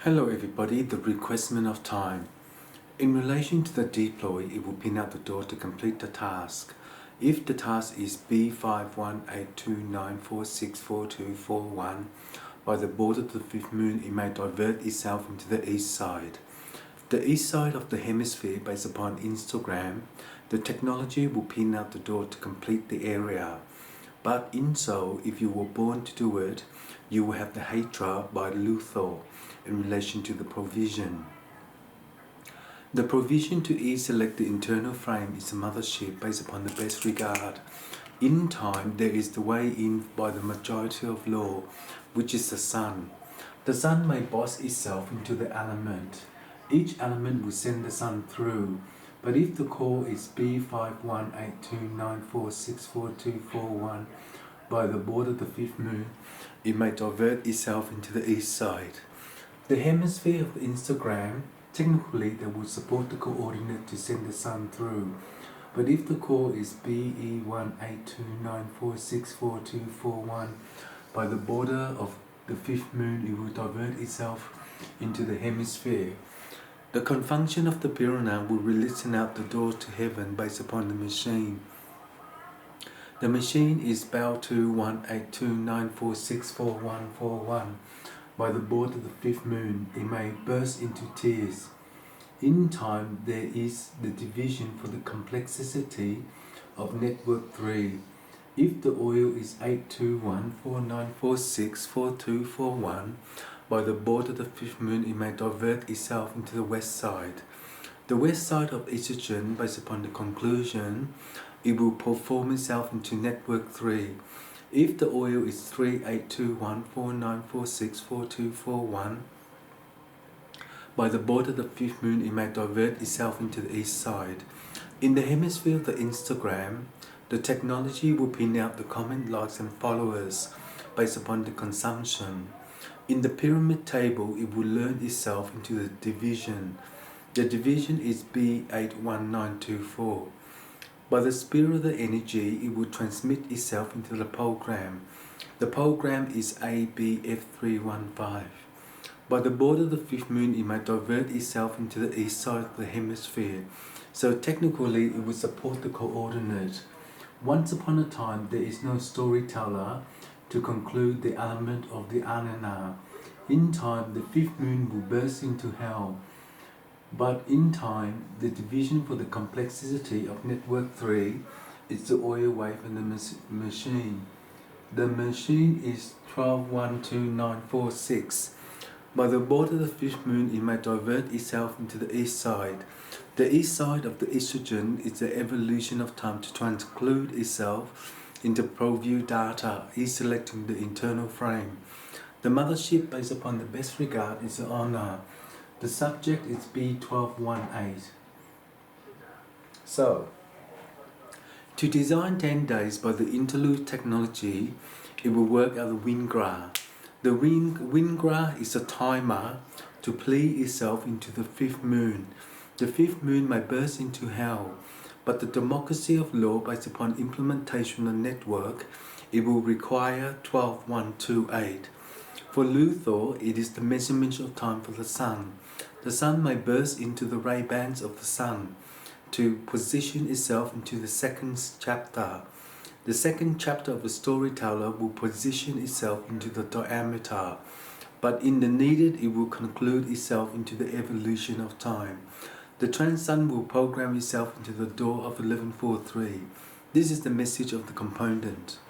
Hello everybody, the requestment of time. In relation to the deploy, it will pin out the door to complete the task. If the task is B518294644241 by the border of the fifth moon, it may divert itself into the east side. The east side of the hemisphere based upon Instagram, the technology will pin out the door to complete the area. But in so, if you were born to do it, you will have the Hydra by Luthor in relation to the provision. The provision to select the internal frame is a mothership based upon the best regard. In time, there is the way in by the majority of law, which is the sun. The sun may boss itself into the element. Each element will send the sun through. But if the core is B518294644241 by the border of the fifth moon, it may divert itself into the east side. The hemisphere of Instagram, technically they would support the coordinate to send the sun through. But if the core is BE18294644241 by the border of the fifth moon, it will divert itself into the hemisphere. The conjunction of the Pirana will listen out the doors to heaven based upon the machine. The machine is BAL218294644141. By the border of the fifth moon, it may burst into tears. In time, there is the division for the complexity of network 3. If the oil is 82149464241, by the border of the fifth moon, it may divert itself into the west side. The west side of estrogen, based upon the conclusion, it will perform itself into network 3. If the oil is 382149464241, by the border of the fifth moon, it may divert itself into the east side. In the hemisphere of the Instagram, the technology will pin out the comment, likes and followers based upon the consumption. In the pyramid table, it will learn itself into the division. The division is B81924. By the spirit of the energy, it will transmit itself into the program. The program is ABF315. By the border of the fifth moon, it may divert itself into the east side of the hemisphere. So technically, it will support the coordinate. Once upon a time, there is no storyteller to conclude the element of the Anana. In time, the fifth moon will burst into hell. But in time, the division for the complexity of network 3 is the oil wave and the machine. The machine is 1212946. By the border of the fifth moon, it may divert itself into the east side. The east side of the estrogen is the evolution of time to transclude itself into ProView data, selecting the internal frame. The mothership based upon the best regard is the honor. The subject is B1218. So, to design 10 days by the interlude technology, it will work out the Wingra. The Wingra is a timer to play itself into the fifth moon. The fifth moon may burst into hell, but the democracy of law based upon implementation of network, it will require 12128. For Luthor, it is the measurement of time for the sun. The sun may burst into the ray bands of the sun to position itself into the second chapter. The second chapter of the storyteller will position itself into the diameter, but in the needed, it will conclude itself into the evolution of time. The trans sun will program itself into the door of 1143. This is the message of the component.